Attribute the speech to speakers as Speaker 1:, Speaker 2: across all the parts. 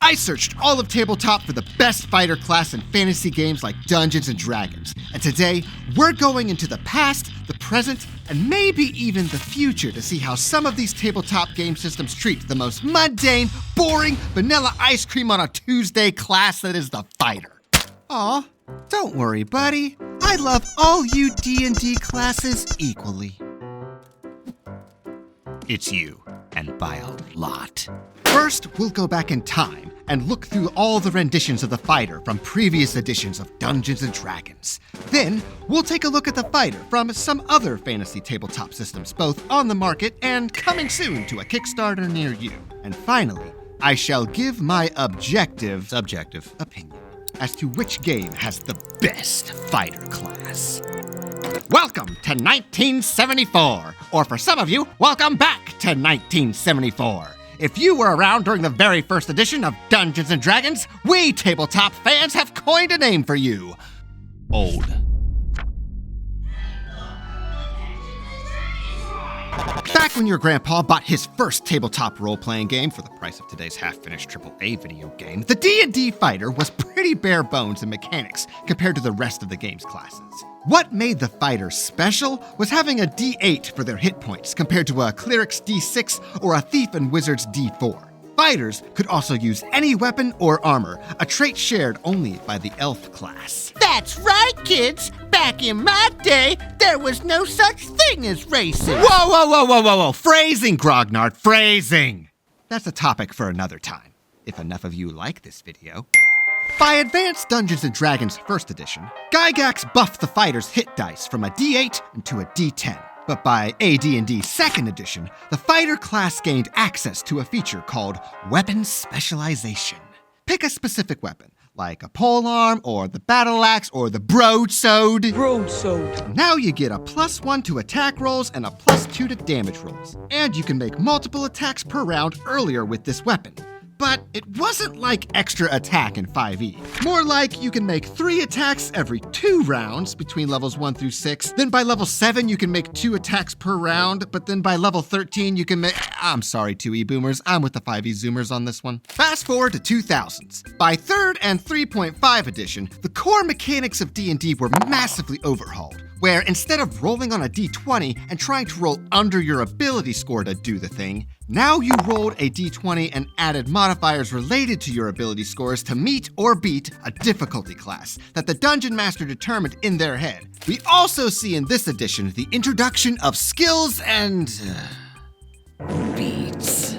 Speaker 1: I searched all of tabletop for the best fighter class in fantasy games like Dungeons & Dragons, and today we're going into the past, the present, and maybe even the future to see how some of these tabletop game systems treat the most mundane, boring, vanilla ice cream on a Tuesday class that is the fighter. Aw, don't worry, buddy. I love all you D&D classes equally. It's you, and by a lot. First, we'll go back in time and look through all the renditions of the fighter from previous editions of Dungeons & Dragons. Then, we'll take a look at the fighter from some other fantasy tabletop systems, both on the market and coming soon to a Kickstarter near you. And finally, I shall give my subjective opinion as to which game has the best fighter class. Welcome to 1974, or for some of you, welcome back to 1974. If you were around during the very first edition of Dungeons & Dragons, we tabletop fans have coined a name for you. Old. Back when your grandpa bought his first tabletop role-playing game for the price of today's half-finished AAA video game, the D&D fighter was pretty bare bones in mechanics compared to the rest of the game's classes. What made the fighter special was having a D8 for their hit points compared to a cleric's D6 or a thief and wizard's D4. Fighters could also use any weapon or armor, a trait shared only by the elf class.
Speaker 2: That's right, kids! Back in my day, there was no such thing as racing.
Speaker 1: Whoa! Phrasing, Grognard, phrasing! That's a topic for another time, if enough of you like this video. By Advanced Dungeons & Dragons 1st Edition, Gygax buffed the fighter's hit dice from a D8 into a D10. But by AD&D 2nd Edition, the fighter class gained access to a feature called Weapon Specialization. Pick a specific weapon, like a polearm, or the battle axe, or the broadsword. Now you get a +1 to attack rolls and a +2 to damage rolls. And you can make multiple attacks per round earlier with this weapon. But it wasn't like extra attack in 5e. More like you can make 3 attacks every 2 rounds between levels 1 through 6. Then by level 7, you can make 2 attacks per round. But then by level 13, you can make... I'm sorry, 2e boomers. I'm with the 5e zoomers on this one. Fast forward to 2000s. By 3rd and 3.5 edition, the core mechanics of D&D were massively overhauled, where instead of rolling on a d20 and trying to roll under your ability score to do the thing, now you rolled a d20 and added modifiers related to your ability scores to meet or beat a difficulty class that the Dungeon Master determined in their head. We also see in this edition the introduction of skills and... beats.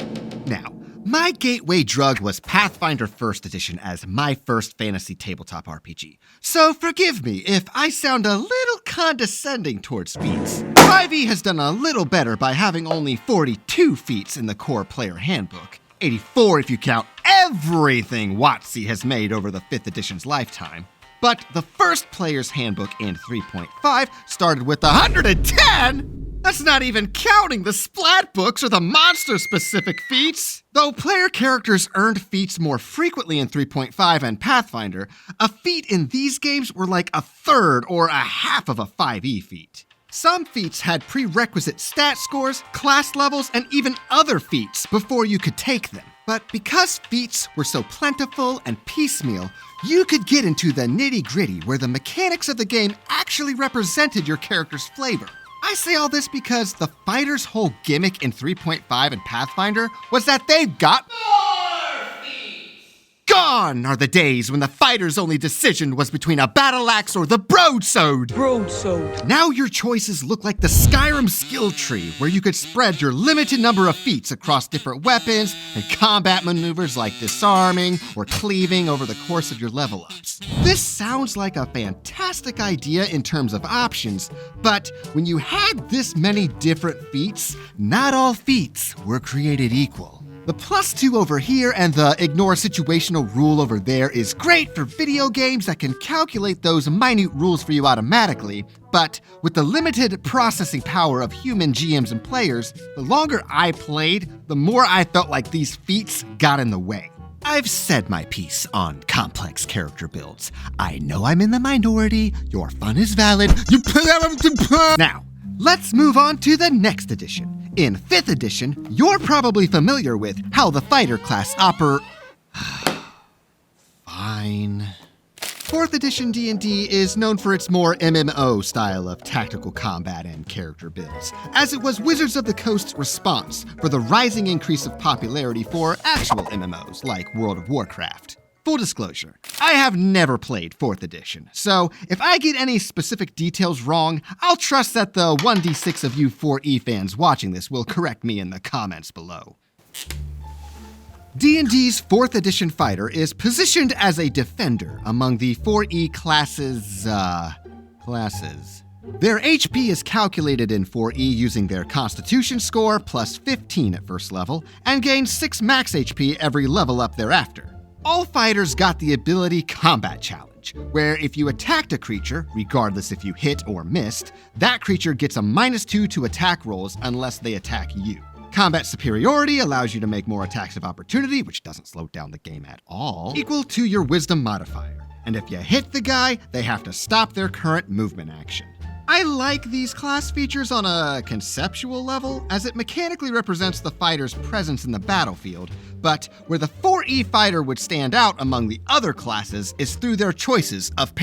Speaker 1: Now, my gateway drug was Pathfinder 1st Edition as my first fantasy tabletop RPG. So forgive me if I sound a little condescending towards feats. 5e has done a little better by having only 42 feats in the core player handbook. 84 if you count everything WotC has made over the 5th edition's lifetime. But the first player's handbook in 3.5 started with 110! That's not even counting the splat books or the monster-specific feats. Though player characters earned feats more frequently in 3.5 and Pathfinder, a feat in these games were like a third or a half of a 5e feat. Some feats had prerequisite stat scores, class levels, and even other feats before you could take them. But because feats were so plentiful and piecemeal, you could get into the nitty-gritty where the mechanics of the game actually represented your character's flavor. I say all this because the fighter's whole gimmick in 3.5 and Pathfinder was that they've got more feats! Gone are the days when the fighter's only decision was between a battle axe or the broadsword. Now your choices look like the Skyrim skill tree, where you could spread your limited number of feats across different weapons and combat maneuvers like disarming or cleaving over the course of your level ups. This sounds like a fantastic idea in terms of options, but when you had this many different feats, not all feats were created equal. The +2 over here and the ignore situational rule over there is great for video games that can calculate those minute rules for you automatically, but with the limited processing power of human GMs and players, the longer I played, the more I felt like these feats got in the way. I've said my piece on complex character builds. I know I'm in the minority, your fun is valid. Now, let's move on to the next edition. In 5th edition, you're probably familiar with how the fighter class Fine. 4th edition D&D is known for its more MMO style of tactical combat and character builds, as it was Wizards of the Coast's response for the rising increase of popularity for actual MMOs like World of Warcraft. Full disclosure, I have never played 4th edition, so if I get any specific details wrong, I'll trust that the 1d6 of you 4E fans watching this will correct me in the comments below. D&D's 4th edition fighter is positioned as a defender among the 4E classes. Their HP is calculated in 4E using their Constitution score plus 15 at first level, and gains 6 max HP every level up thereafter. All fighters got the ability Combat Challenge, where if you attacked a creature, regardless if you hit or missed, that creature gets a -2 to attack rolls unless they attack you. Combat Superiority allows you to make more attacks of opportunity, which doesn't slow down the game at all, equal to your Wisdom modifier. And if you hit the guy, they have to stop their current movement action. I like these class features on a conceptual level, as it mechanically represents the fighter's presence in the battlefield, but where the 4E fighter would stand out among the other classes is through their choices of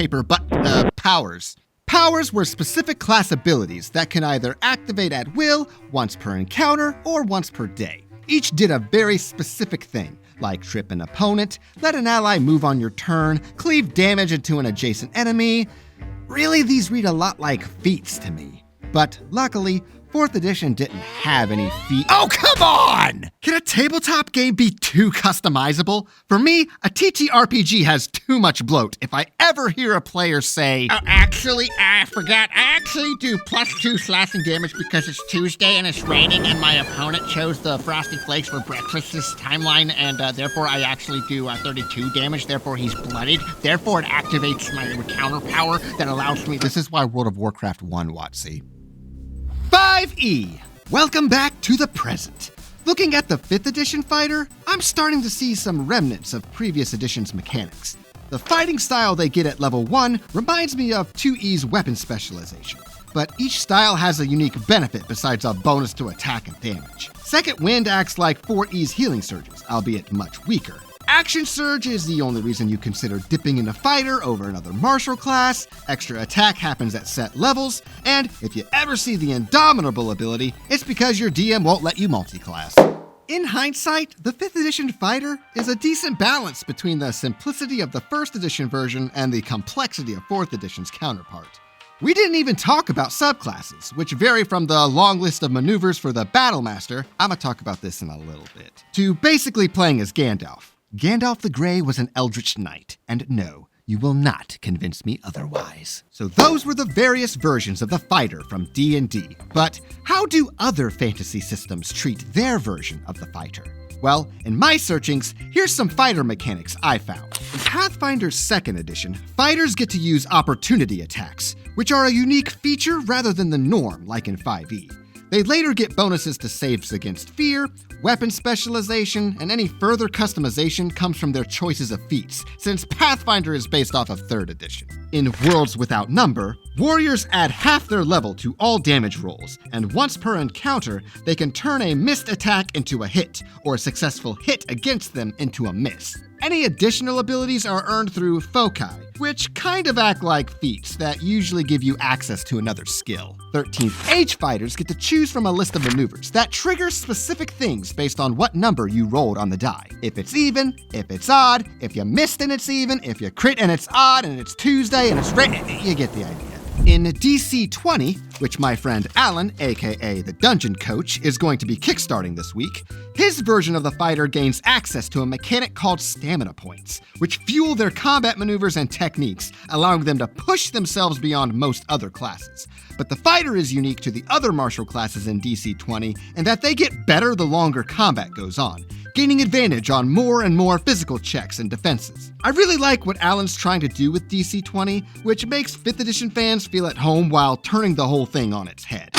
Speaker 1: powers. Powers were specific class abilities that can either activate at will, once per encounter, or once per day. Each did a very specific thing, like trip an opponent, let an ally move on your turn, cleave damage into an adjacent enemy. Really, these read a lot like feats to me. But luckily, 4th edition didn't have any feat. Oh, come on! Can a tabletop game be too customizable? For me, a TTRPG has too much bloat if I ever hear a player say,
Speaker 2: Oh, actually, I forgot. I actually do +2 slashing damage because it's Tuesday and it's raining and my opponent chose the Frosty Flakes for breakfast this timeline, and therefore I actually do 32 damage, therefore he's bloodied, therefore it activates my counter power that allows me to...
Speaker 1: This is why World of Warcraft won, Watsy. 5E! Welcome back to the present. Looking at the 5th edition fighter, I'm starting to see some remnants of previous edition's mechanics. The fighting style they get at level 1 reminds me of 2E's weapon specialization, but each style has a unique benefit besides a bonus to attack and damage. Second Wind acts like 4E's healing surges, albeit much weaker. Action Surge is the only reason you consider dipping into fighter over another martial class, extra attack happens at set levels, and if you ever see the Indomitable ability, it's because your DM won't let you multi-class. In hindsight, the 5th edition fighter is a decent balance between the simplicity of the 1st edition version and the complexity of 4th edition's counterpart. We didn't even talk about subclasses, which vary from the long list of maneuvers for the Battlemaster, I'm gonna talk about this in a little bit, to basically playing as Gandalf. Gandalf the Grey was an Eldritch Knight, and no, you will not convince me otherwise. So those were the various versions of the fighter from D&D. But how do other fantasy systems treat their version of the fighter? Well, in my searchings, here's some fighter mechanics I found. In Pathfinder's 2nd edition, fighters get to use opportunity attacks, which are a unique feature rather than the norm like in 5e. They later get bonuses to saves against fear, weapon specialization, and any further customization comes from their choices of feats, since Pathfinder is based off of 3rd edition. In Worlds Without Number, warriors add half their level to all damage rolls, and once per encounter, they can turn a missed attack into a hit, or a successful hit against them into a miss. Any additional abilities are earned through foci, which kind of act like feats that usually give you access to another skill. 13th Age fighters get to choose from a list of maneuvers that trigger specific things based on what number you rolled on the die. If it's even, if it's odd, if you missed and it's even, if you crit and it's odd and it's Tuesday and it's you get the idea. In DC 20, which my friend Alan, aka the Dungeon Coach, is going to be kickstarting this week, his version of the fighter gains access to a mechanic called stamina points, which fuel their combat maneuvers and techniques, allowing them to push themselves beyond most other classes. But the fighter is unique to the other martial classes in DC 20 in that they get better the longer combat goes on, gaining advantage on more and more physical checks and defenses. I really like what Alan's trying to do with DC 20, which makes 5th edition fans feel at home while turning the whole thing on its head.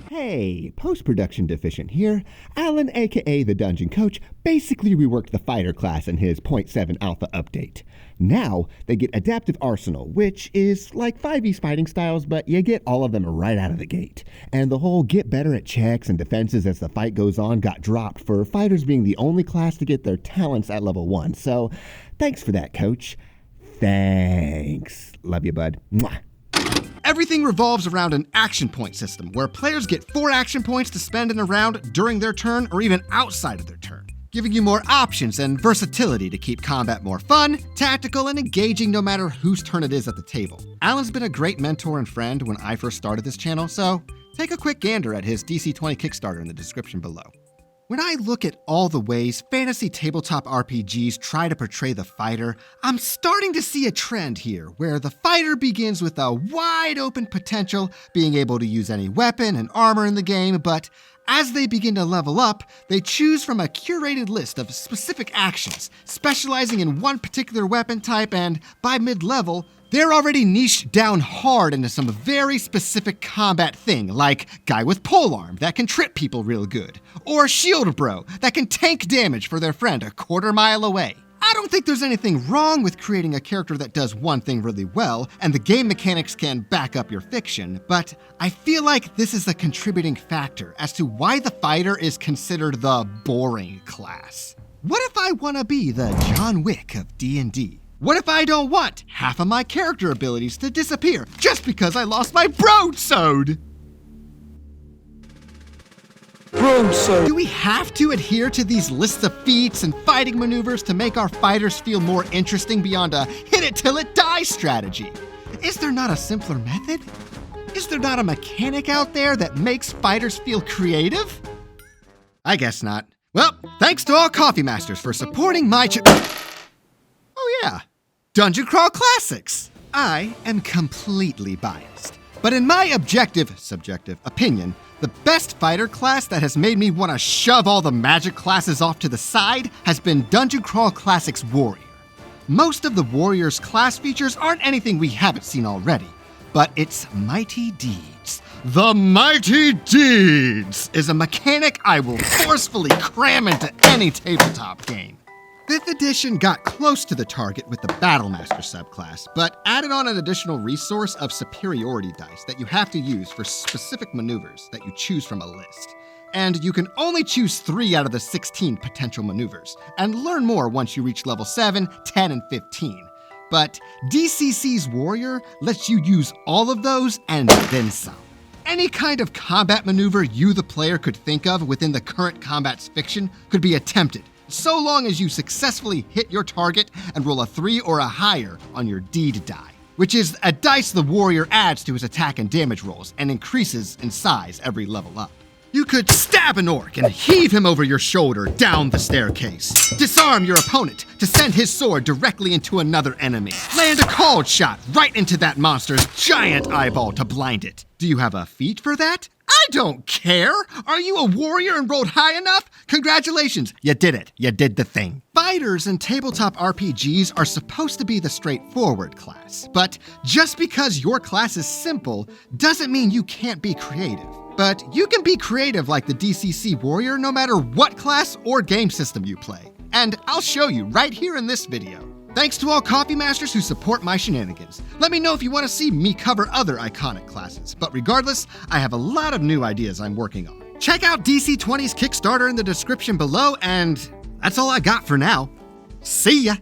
Speaker 3: Hey, post-production deficient here. Alan, aka the Dungeon Coach, basically reworked the fighter class in his 0.7 alpha update. Now, they get Adaptive Arsenal, which is like 5e's fighting styles, but you get all of them right out of the gate. And the whole get better at checks and defenses as the fight goes on got dropped for fighters being the only class to get their talents at level 1, so thanks for that, Coach. Thanks. Love you, bud. Mwah.
Speaker 1: Everything revolves around an action point system, where players get 4 action points to spend in a round during their turn or even outside of their turn, giving you more options and versatility to keep combat more fun, tactical, and engaging no matter whose turn it is at the table. Alan's been a great mentor and friend when I first started this channel, so take a quick gander at his DC 20 Kickstarter in the description below. When I look at all the ways fantasy tabletop RPGs try to portray the fighter, I'm starting to see a trend here where the fighter begins with a wide open potential, being able to use any weapon and armor in the game, but as they begin to level up, they choose from a curated list of specific actions, specializing in one particular weapon type, and by mid-level, they're already niched down hard into some very specific combat thing, like guy with polearm that can trip people real good, or shield bro that can tank damage for their friend a quarter mile away. I don't think there's anything wrong with creating a character that does one thing really well, and the game mechanics can back up your fiction, but I feel like this is a contributing factor as to why the fighter is considered the boring class. What if I want to be the John Wick of D&D? What if I don't want half of my character abilities to disappear just because I lost my broadsword? Do we have to adhere to these lists of feats and fighting maneuvers to make our fighters feel more interesting beyond a hit it till it dies strategy? Is there not a simpler method? Is there not a mechanic out there that makes fighters feel creative? I guess not. Well, thanks to all Coffee Masters for supporting my Oh yeah, Dungeon Crawl Classics. I am completely biased, but in my subjective opinion, the best fighter class that has made me want to shove all the magic classes off to the side has been Dungeon Crawl Classics Warrior. Most of the Warrior's class features aren't anything we haven't seen already, but its Mighty Deeds. The Mighty Deeds is a mechanic I will forcefully cram into any tabletop game. 5th edition got close to the target with the Battlemaster subclass, but added on an additional resource of superiority dice that you have to use for specific maneuvers that you choose from a list. And you can only choose 3 out of the 16 potential maneuvers, and learn more once you reach level 7, 10, and 15. But DCC's Warrior lets you use all of those and then some. Any kind of combat maneuver you, the player, could think of within the current combat's fiction could be attempted, so long as you successfully hit your target and roll a 3 or a higher on your deed die, which is a dice the warrior adds to his attack and damage rolls and increases in size every level up. You could stab an orc and heave him over your shoulder down the staircase. Disarm your opponent to send his sword directly into another enemy. Land a called shot right into that monster's giant eyeball to blind it. Do you have a feat for that? I don't care! Are you a warrior and rolled high enough? Congratulations, you did it. You did the thing. Fighters in tabletop RPGs are supposed to be the straightforward class, but just because your class is simple doesn't mean you can't be creative. But you can be creative like the DCC Warrior no matter what class or game system you play. And I'll show you right here in this video. Thanks to all Coffee Masters who support my shenanigans. Let me know if you want to see me cover other iconic classes, but regardless, I have a lot of new ideas I'm working on. Check out DC20's Kickstarter in the description below, and that's all I got for now. See ya!